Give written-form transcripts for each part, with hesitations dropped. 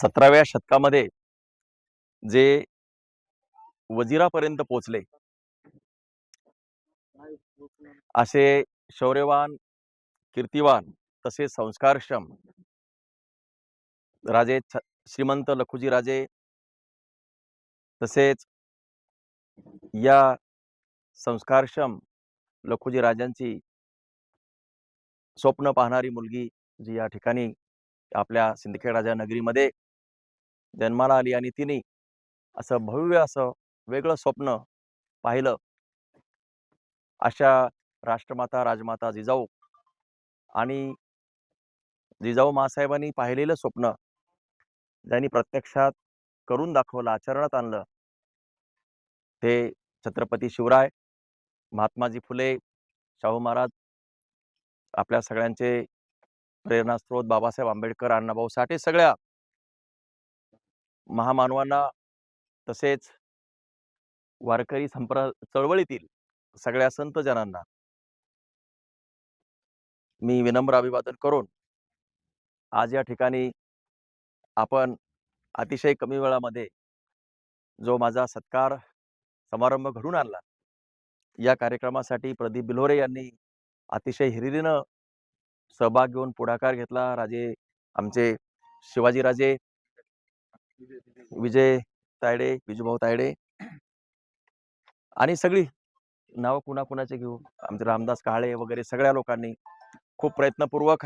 17व्या शतकामध्ये जे वजिरापर्यंत पोहोचले असे शौर्यवान, कीर्तिवान तसेच संस्कारक्षम राजे श्रीमंत लखुजी राजे तसेच या संस्कारक्षम लखुजी राजांची स्वप्न पाहणारी मुलगी जी या ठिकाणी आपल्या सिंदखेड राजा नगरीमध्ये जन्माला आली आणि तिने असं भव्य असं वेगळं स्वप्न पाहिलं अशा राष्ट्रमाता राजमाता जिजाऊ आणि जिजाऊ मासाहेबांनी पाहिलेलं स्वप्न ज्यांनी प्रत्यक्षात करून दाखवलं, आचरणात आणलं, ते छत्रपती शिवराय, महात्माजी फुले, शाहू महाराज, आपल्या सगळ्यांचे प्रेरणास्त्रोत बाबासाहेब आंबेडकर, अण्णाभाऊ साठे, सगळ्या महामानवांना तसेच वारकरी चळवळीतील सगळ्या संत जनांना मी विनम्र अभिवादन करून आज या ठिकाणी आपण अतिशय कमी वेळामध्ये जो माझा सत्कार समारंभ घडून आणला, या कार्यक्रमासाठी प्रदीप बिल्होरे यांनी अतिशय हिरिरीनं सहभाग घेऊन पुढाकार घेतला. राजे आमचे शिवाजीराजे विजय तायडे, विजूभाऊ तायडे आणि सगळी नाव कुणाकुणाचे घेऊ, आमचे रामदास काळे वगैरे सगळ्या लोकांनी खूप प्रयत्नपूर्वक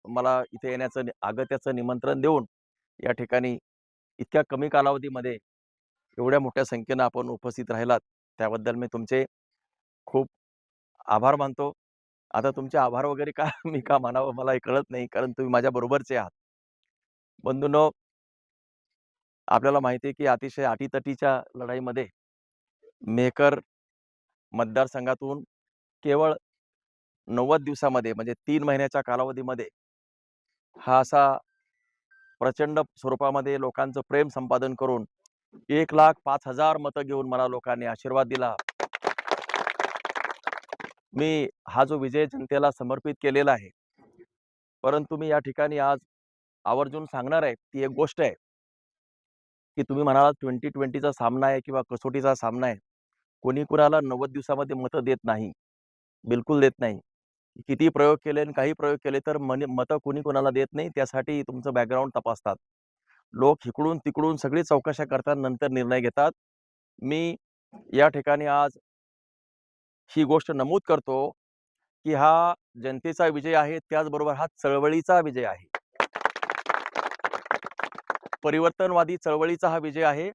मला इथे येण्याचं आगत्याचं निमंत्रण देऊन या ठिकाणी इतक्या कमी कालावधीमध्ये एवढ्या मोठ्या संख्येनं आपण उपस्थित राहिलात त्याबद्दल मी तुमचे खूप आभार मानतो. आता तुमचे आभार वगैरे का मी का मानावं मला हे कळत नाही, कारण तुम्ही माझ्या बरोबरचे आहात. बंधूंनो, आपल्याला माहिती आहे की अतिशय अटीतटीच्या लढाईमध्ये मेहकर मतदारसंघातून केवळ 90 दिवसामध्ये म्हणजे 3 महिन्याच्या कालावधीमध्ये हा असा प्रचंड स्वरूपामध्ये लोकांचं प्रेम संपादन करून 1,05,000 मतं घेऊन मला लोकांनी आशीर्वाद दिला. मी हा जो विजय जनतेला समर्पित केलेला आहे, परंतु मी या ठिकाणी आज आवर्जून सांगणार आहे ती एक गोष्ट आहे की तुम्ही म्हणालात 2020चा सामना आहे किंवा कसोटीचा सामना आहे. कोणी कुणाला 90 दिवसामध्ये मतं देत नाही, बिलकुल देत नाही. किती प्रयोग केले आणि काही प्रयोग केले तर मतं कोणी कोणाला देत नाही. त्यासाठी तुमचं बॅकग्राऊंड तपासतात लोक, इकडून तिकडून सगळी चौकशा करतात, नंतर निर्णय घेतात. मी या ठिकाणी आज ही गोष्ट नमूद करतो की हा जनतेचा विजय आहे, त्याचबरोबर हा चळवळीचा विजय आहे, परिवर्तनवादी चळवळीचा हा विजय आहे.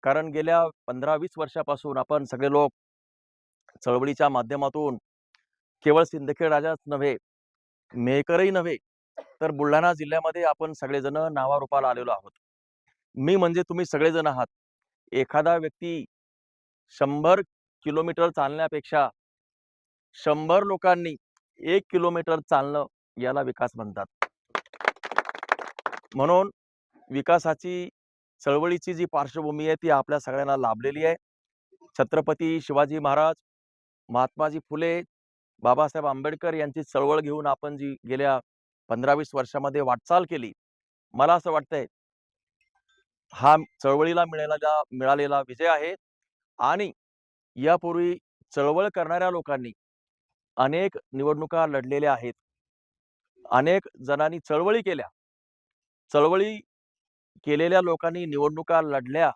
कारण गेल्या 15-20 वर्षापासून आपण सगळे लोक चळवळीच्या माध्यमातून केवळ सिंदखेड राजाच नव्हे, मेहकरही नव्हे, तर बुलढाणा जिल्ह्यामध्ये आपण सगळेजण नावारूपाला आलेलो आहोत. मी म्हणजे तुम्ही सगळेजण आहात. एखादा व्यक्ती 100 किलोमीटर चालण्यापेक्षा 100 लोकांनी 1 किलोमीटर चालणं याला विकास म्हणतात. म्हणून विकासाची चळवळीची जी पार्श्वभूमी आहे ती आपल्या सगळ्यांना लाभलेली आहे. छत्रपती शिवाजी महाराज, महात्माजी फुले, बाबासाहेब आंबेडकर यांची चळवळ घेऊन आपण जी गेल्या 15-20 वर्षामध्ये वाटचाल केली, मला असं वाटतंय हा चळवळीला मिळालेला विजय आहे. आणि यापूर्वी चळवळ करणाऱ्या लोकांनी अनेक निवडणुका लढलेल्या आहेत, अनेक जणांनी चळवळी केल्या, चळवळी केलेल्या लोकांनी निवडणुका लढल्या,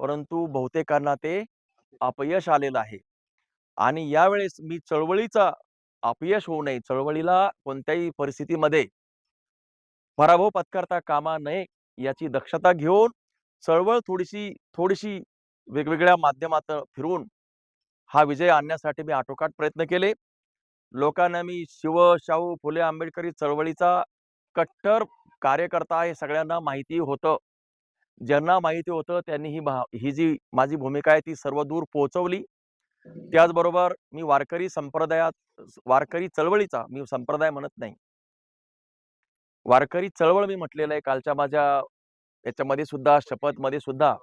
परंतु बहुतेकांना ते अपयश आलेलं आहे. आणि यावेळेस मी चळवळीचा अपयश होऊ नये, चळवळीला कोणत्याही परिस्थितीमध्ये पराभव पत्करता कामा नये याची दक्षता घेऊन चळवळ थोडीशी थोडीशी वेगवेगळ्या माध्यमात फिरून हा विजय आणण्यासाठी मी आटोकाट प्रयत्न केले. लोकांना मी शाहू फुले आंबेडकरी चळवळीचा कट्टर कार्यकर्ता हे सगळ्यांना माहिती होतं. ज्यांना माहिती होतं त्यांनी ही जी माझी भूमिका आहे ती सर्व दूर पोहोचवली. त्याचबरोबर मी वारकरी चळवळीचा, मी संप्रदाय म्हणत नाही, वारकरी चळवळ मी म्हटलेलं आहे. कालच्या माझ्या याच्यामध्ये सुद्धा, शपथमध्ये सुद्धा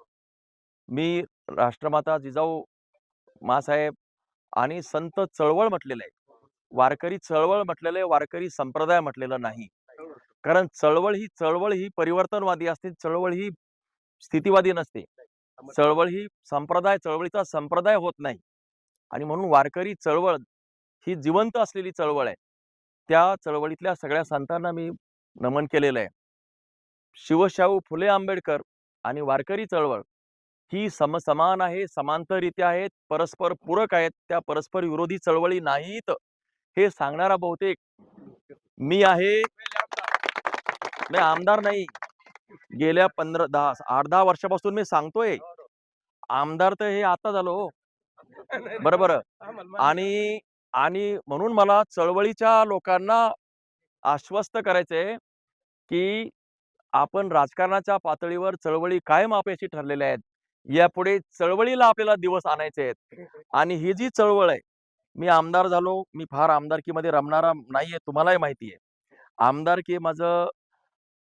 मी राष्ट्रमाता जिजाऊ मासाहेब आणि संत चळवळ म्हटलेलं आहे. वारकरी चळवळ म्हटलेलं आहे, वारकरी संप्रदाय म्हटलेलं नाही. कारण चळवळ ही परिवर्तनवादी असते, चळवळ ही स्थितीवादी नसते. चळवळीचा संप्रदाय होत नाही. आणि म्हणून वारकरी चळवळ ही जिवंत असलेली चळवळ आहे. त्या चळवळीतल्या सगळ्या संतांना मी नमन केलेलं आहे. शिवशाहू फुले आंबेडकर आणि वारकरी चळवळ ही समसमान आहे, समांतररीत्या आहेत, परस्पर पूरक आहेत. त्या परस्पर विरोधी चळवळी नाहीत, हे सांगणारा बहुतेक मी आहे. मी आमदार नाही. गेल्या 8-10 वर्षापासून मी सांगतोय. आमदार तर हे आता झालो हो. बरोबर. आणि आणि म्हणून मला चळवळीच्या लोकांना आश्वस्त करायचंय, की आपण राजकारणाच्या पातळीवर चळवळी कायम अपयशी ठरलेल्या आहेत. यापुढे चळवळीला आपल्याला दिवस आणायचे आहेत. आणि ही जी चळवळ आहे, मी आमदार झालो, मी फार आमदारकीमध्ये रमणारा नाहीये, तुम्हालाही माहिती आहे. आमदारकी माझं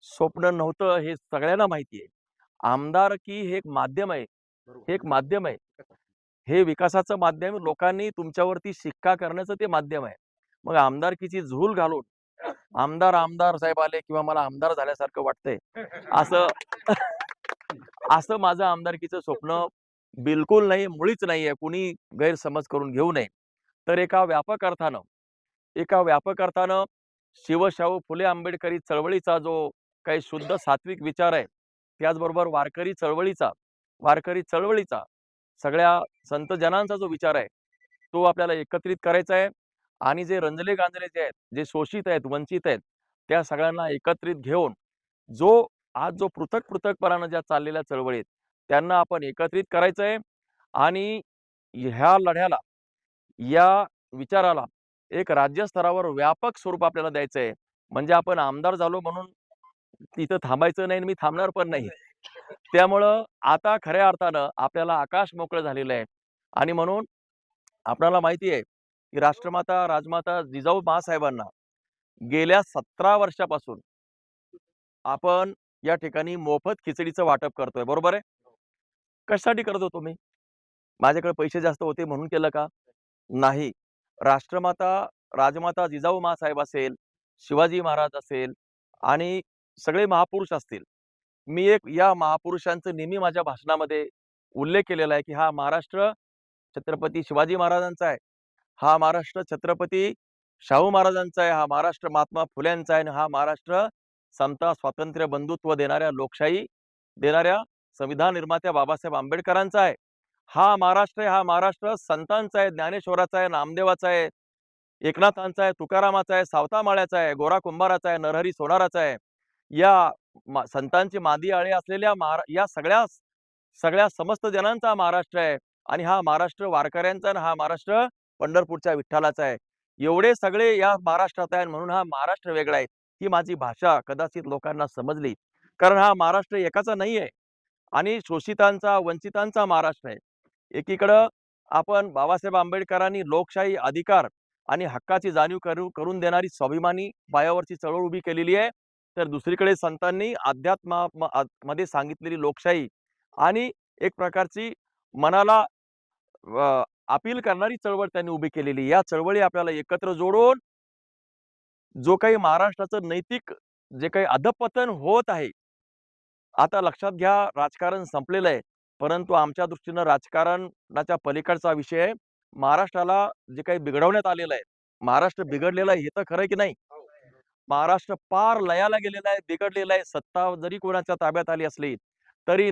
स्वप्न नव्हतं हे सगळ्यांना माहिती आहे. आमदारकी हे एक माध्यम आहे. हे एक माध्यम आहे. हे विकासाचं माध्यम, लोकांनी तुमच्यावरती शिक्का करण्याचं ते माध्यम आहे. मग आमदारकीची झूल घालून आमदार साहेब आले किंवा मला आमदार झाल्यासारखं वाटतंय असं असं माझं आमदारकीचं स्वप्न बिलकुल नाही, मुळीच नाहीये. कुणी गैरसमज करून घेऊ नये. तर एका व्यापक अर्थानं शिवशाहू फुले आंबेडकरी चळवळीचा जो काही शुद्ध सात्विक विचार आहे, त्याचबरोबर वारकरी चळवळीचा सगळ्या संत जनांचा जो विचार आहे, तो आपल्याला एकत्रित करायचा आहे. आणि जे रंजले गांजले जे आहेत, जे शोषित आहेत, वंचित आहेत, त्या सगळ्यांना एकत्रित घेऊन जो पृथक-पृथकपणानं ज्या चाललेल्या चळवळीत, त्यांना आपण एकत्रित करायचं आहे. आणि ह्या लढ्याला, या विचाराला एक राज्यस्तरावर व्यापक स्वरूप आपल्याला द्यायचं आहे. म्हणजे आपण आमदार झालो म्हणून तिथं थांबायचं नाही आणि मी थांबणार पण नाही. त्यामुळं आता खऱ्या अर्थानं आपल्याला आकाश मोकळं झालेलं आहे. आणि म्हणून आपल्याला माहिती आहे, की राजमाता जिजाऊ महासाहेबांना गेल्या 17 वर्षापासून आपण या ठिकाणी मोफत खिचडीचं वाटप करतोय. बरोबर आहे? कशासाठी करत होतो मी? माझ्याकडे पैसे जास्त होते म्हणून केलं का? नाही. राष्ट्रमाता, राजमाता जिजाऊ माँसाहेब असेल, शिवाजी महाराज असेल आणि सगळे महापुरुष असतील. मी एक या महापुरुषांचा नेहमी माझ्या भाषणामध्ये उल्लेख केलेला आहे, की हा महाराष्ट्र छत्रपती शिवाजी महाराजांचा आहे. हा महाराष्ट्र छत्रपती शाहू महाराजांचा आहे. हा महाराष्ट्र महात्मा फुल्यांचा आहे आणि हा महाराष्ट्र समता, स्वातंत्र्य, बंधुत्व देणाऱ्या संविधान निर्मात्या बाबासाहेब आंबेडकरांचा आहे. हा महाराष्ट्र संतांचा आहे, ज्ञानेश्वराचा आहे, नामदेवाचा आहे, एकनाथांचा आहे, तुकारामाचा आहे, सावता माळ्याचा आहे, गोरा कुंभाराचा आहे, नरहरी सोनाराचा आहे. या संतांची मादी आळे असलेल्या या सगळ्या सगळ्या समस्त जनांचा हा महाराष्ट्र आहे. आणि हा महाराष्ट्र वारकऱ्यांचा आणि हा महाराष्ट्र पंढरपूरच्या विठ्ठलाचा आहे. एवढे सगळे या महाराष्ट्रात आहे म्हणून हा महाराष्ट्र वेगळा आहे. ही माझी भाषा कदाचित लोकांना समजली. कारण हा महाराष्ट्र एकाचा नाही आहे आणि शोषितांचा, वंचितांचा महाराष्ट्र आहे. एकीकडं आपण बाबासाहेब आंबेडकरांनी लोकशाही, अधिकार आणि हक्काची जाणीव करून देणारी स्वाभिमानी पायावरची चळवळ उभी केलेली आहे. तर दुसरीकडे संतांनी मध्ये सांगितलेली लोकशाही आणि एक प्रकारची मनाला अपील करणारी चळवळ त्यांनी उभी केलेली. या चळवळी आपल्याला एकत्र जोडून जो काही महाराष्ट्राचं नैतिक जे काही अधःपतन होत आहे, आता लक्षात घ्या, राजकारण संपलेलं आहे. परंतु आमच्या दृष्टीनं राजकारणाच्या पलीकडचा विषय आहे. महाराष्ट्राला जे काही बिघडवण्यात आलेलं आहे, महाराष्ट्र बिघडलेला आहे हे तर खरं आहे की नाही? महाराष्ट्र पार लयाला गेलेला आहे, बिघडलेला आहे. सत्ता जरी कोणाच्या ताब्यात आली असली, तरी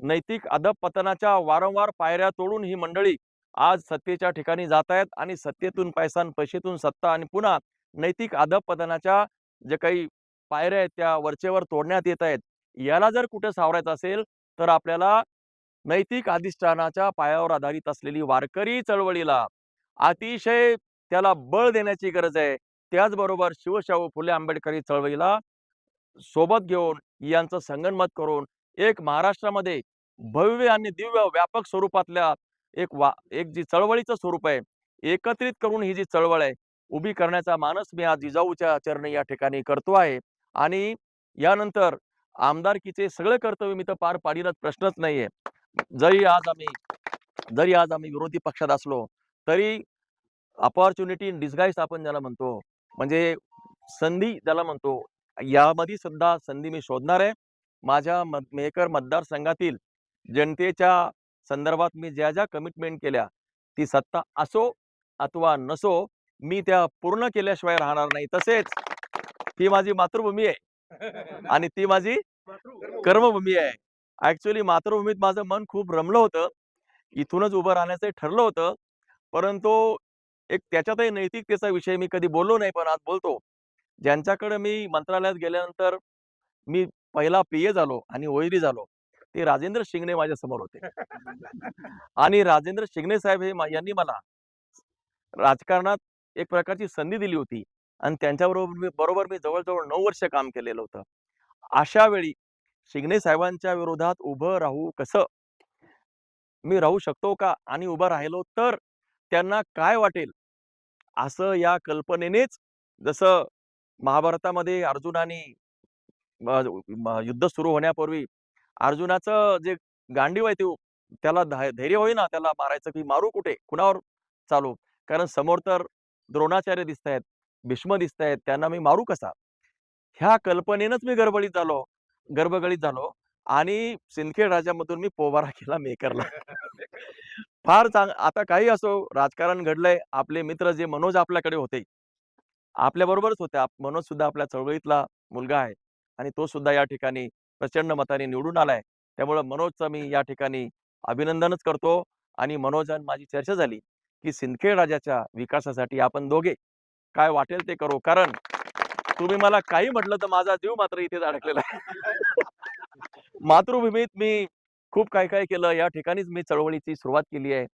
नैतिक अधःपतनाच्या वारंवार पायऱ्या तोडून ही मंडळी आज सत्तेच्या ठिकाणी जात आहेत आणि सत्तेतून पैसा, पैशातून सत्ता आणि पुन्हा नैतिक अधःपतनाच्या जे काही पायऱ्या आहेत त्या वरचेवर तोडण्यात येत आहेत. याला जर कुठे सावरायचं असेल तर आपल्याला नैतिक अधिष्ठानाच्या पायावर आधारित असलेली वारकरी चळवळीला अतिशय त्याला बळ देण्याची गरज आहे. त्याचबरोबर शिवशाहू फुले आंबेडकरी चळवळीला सोबत घेऊन यांचं संगनमत करून एक महाराष्ट्रामध्ये भव्य आणि दिव्य व्यापक स्वरूपातल्या एक जी चळवळीचं स्वरूप आहे, एकत्रित करून ही जी चळवळ आहे उभी करण्याचा मानस मी आज जिजाऊच्या चरणी या ठिकाणी करतो आहे. आणि यानंतर आमदारकीचे सगळे कर्तव्य मी तर पार पाडीनच, प्रश्नच नाहीये. जरी आज आम्ही विरोधी पक्षात असलो तरी अपॉर्च्युनिटी इन डिस्गाईज आपण ज्याला म्हणतो, म्हणजे संधी ज्याला म्हणतो, यामध्ये सुद्धा संधी मी शोधणार आहे. माझ्या मेहकर मतदारसंघातील जनतेच्या संदर्भात मी ज्या कमिटमेंट केल्या, ती सत्ता असो अथवा नसो, मी त्या पूर्ण केल्याशिवाय राहणार नाही. तसेच ती माझी मातृभूमी आहे आणि ती माझी कर्मभूमी आहे. ॲक्चुअली मातृभूमीत माझं मन खूप रमलं होतं. इथूनच उभं राहण्याचं ठरलं होतं. परंतु एक त्याच्यातही नैतिकतेचा विषय मी कधी बोललो नाही, पण आज बोलतो. ज्यांच्याकडे मी मंत्रालयात गेल्यानंतर मी पहिला पी-ए झालो आणि ओ-ए-डी झालो. ते राजेंद्र शिंगणे माझ्यासमोर होते. आणि राजेंद्र शिंगणे साहेब यांनी मला राजकारणात एक प्रकारची संधी दिली होती आणि त्यांच्याबरोबर मी जवळ-जवळ 9 वर्ष काम केलेलं होतं. अशा वेळी शिंगणे साहेबांच्या विरोधात उभं राहू कसं? मी राहू शकतो का? आणि उभा राहिलो तर त्यांना काय वाटेल? असं या कल्पनेनेच जसं महाभारतामध्ये अर्जुनाने युद्ध सुरू होण्यापूर्वी अर्जुनाचं जे गांडीव आहे ते त्याला धैर्य होईना त्याला मारायचं, की मारू कुठे? कुणावर चालू? कारण समोर तर द्रोणाचार्य दिसतायत, भीष्म दिसतायत, त्यांना मी मारू कसा? ह्या कल्पनेनंच मी गर्भगळीत झालो आणि सिंदखेड राजामधून मी पोबारा केला मेकरला. फार आता काही असो, राजकारण घडलंय. आपले मित्र जे मनोज आपल्याकडे होते, आपल्याबरोबरच होते. मनोज सुद्धा आपल्या चळवळीतला मुलगा आहे आणि तो सुद्धा या ठिकाणी प्रचंड मताने निवडून आलाय. त्यामुळे मनोजचं मी या ठिकाणी अभिनंदनच करतो आणि मनोज आणि माझी चर्चा झाली, की सिंदखेड राजाच्या विकासासाठी आपण दोघे काय वाटेल ते करू. कारण तुम्ही मला काही म्हटलं तर माझा जीव मात्र इथेच अडकलेला आहे. मातृभूमीत मी खूप काय केलं. या ठिकाणीच मी चळवळीची सुरुवात केली आहे.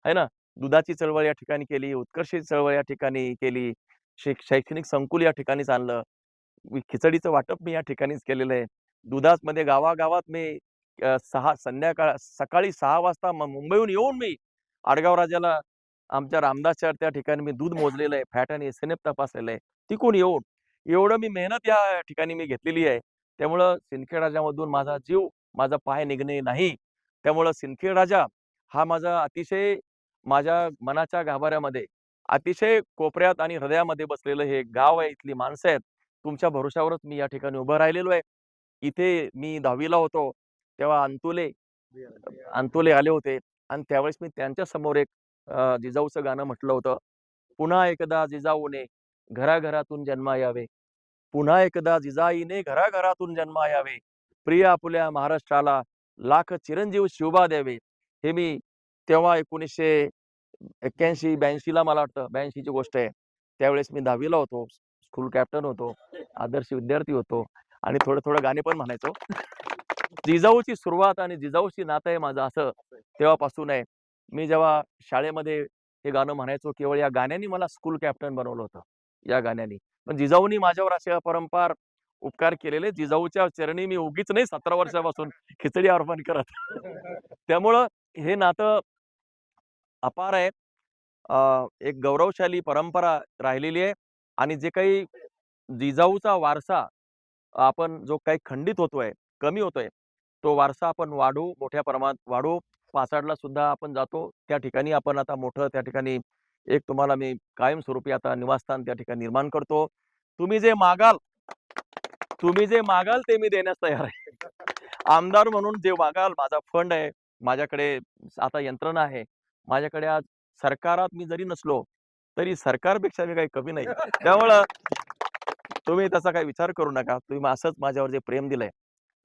है ना? दुधाची चळवळ या ठिकाणी केली, उत्कर्षची चळवळ या ठिकाणी केली, शैक्षणिक संकुल या ठिकाणीच आणलं. खिचडीचं वाटप मी या ठिकाणीच केलेलं आहे. दुधामध्ये गावागावात मी सकाळी 6 वाजता मुंबईहून येऊन मी आडगाव राजाला आमच्या रामदासच्या त्या ठिकाणी मी दूध मोजलेलं आहे, फॅट आणि एस-एन-एफ तपासलेलं आहे. तिकडून येऊन एवढं मी मेहनत या ठिकाणी मी घेतलेली आहे. त्यामुळं सिंदखेड राजामधून माझा जीव, माझा पाय निघणे नाही. त्यामुळं सिंदखेड राजा हा माझा अतिशय माझ्या मनाच्या गाभाऱ्यामध्ये, अतिशय कोपऱ्यात आणि हृदयामध्ये बसलेलं हे गाव आहे, इथली माणसं आहेत. तुमच्या भरोश्यावरच मी या ठिकाणी उभं राहिलेलो आहे. इथे मी 10वी ला होतो, तेव्हा अंतोले आले होते आणि त्यावेळेस मी त्यांच्या समोर एक जिजाऊचं गाणं म्हटलं होतं. पुन्हा एकदा जिजाऊने घराघरातून जन्मा यावे. पुन्हा एकदा जिजाईने घराघरातून जन्मा यावे. प्रिय आपुल्या महाराष्ट्राला लाख चिरंजीव शिवबा द्यावे. हे मी तेव्हा 1981-82 ला मला वाटतं 82 ची गोष्ट आहे. त्यावेळेस मी 10वी ला होतो. स्कूल कॅप्टन होतो. आदर्श विद्यार्थी होतो आणि थोडं गाणे पण म्हणायचो. जिजाऊची सुरुवात आणि जिजाऊशी नातं आहे माझं असं तेव्हापासून आहे. मी जेव्हा शाळेमध्ये हे गाणं म्हणायचो, केवळ या गाण्याने मला स्कूल कॅप्टन बनवलं होतं. या गाण्याने. पण जिजाऊनी माझ्यावर असे अपरंपार उपकार केलेले. जिजाऊच्या चरणी मी उगीच नाही 17 वर्षापासून खिचडी अर्पण करत. त्यामुळं हे नातं अपार आहे. एक गौरवशाली परंपरा राहिलेली आहे आणि जे काही जिजाऊचा वारसा आपण जो काही खंडित होतोय, कमी होतोय, तो वारसा आपण मोठ्या प्रमाणात वाढवू. पाचाडला सुद्धा आपण जातो. त्या ठिकाणी आपण आता मोठं त्या ठिकाणी एक तुम्हाला मी कायमस्वरूपी आता निवासस्थान त्या ठिकाणी निर्माण करतो. तुम्ही जे मागाल ते मी देण्यास तयार आहे. आमदार म्हणून जे मागाल, माझा फंड आहे, माझ्याकडे आता यंत्रणा आहे. माझ्याकडे आज सरकारात मी जरी नसलो, तरी सरकारपेक्षा मी काही कमी नाही. त्यामुळं तुम्ही त्याचा काही विचार करू नका. तुम्ही असंच माझ्यावर जे प्रेम दिलंय,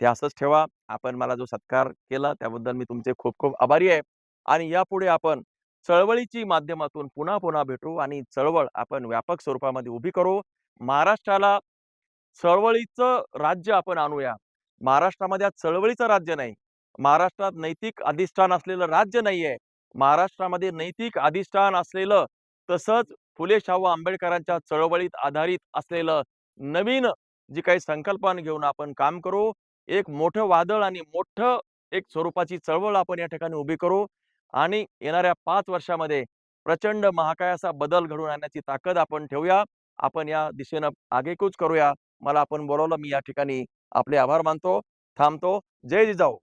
ते असंच ठेवा. आपण मला जो सत्कार केला त्याबद्दल मी तुमचे खूप आभारी आहे. आणि यापुढे आपण चळवळीची माध्यमातून पुन्हा भेटू आणि चळवळ आपण व्यापक स्वरूपामध्ये उभी करू. महाराष्ट्राला चळवळीचं राज्य आपण आणूया. महाराष्ट्रामध्ये आज चळवळीचं राज्य नाही. महाराष्ट्रात नैतिक अधिष्ठान असलेलं राज्य नाहीये. महाराष्ट्रामध्ये नैतिक अधिष्ठान असलेलं तसंच फुले शाहू आंबेडकरांच्या चळवळीत आधारित असलेलं नवीन जी काही संकल्पना घेऊन आपण काम करू. एक मोठं वादळ आणि मोठं एक स्वरूपाची चळवळ आपण या ठिकाणी उभी करू आणि येणाऱ्या 5 वर्षामध्ये प्रचंड महाकाय असा बदल घडवून आणण्याची ताकद आपण ठेवूया. आपण या दिशेनं आगेकूच करूया. मला आपण बोलावलं, मी या ठिकाणी आपले आभार मानतो. थांबतो. जय जिजाऊ.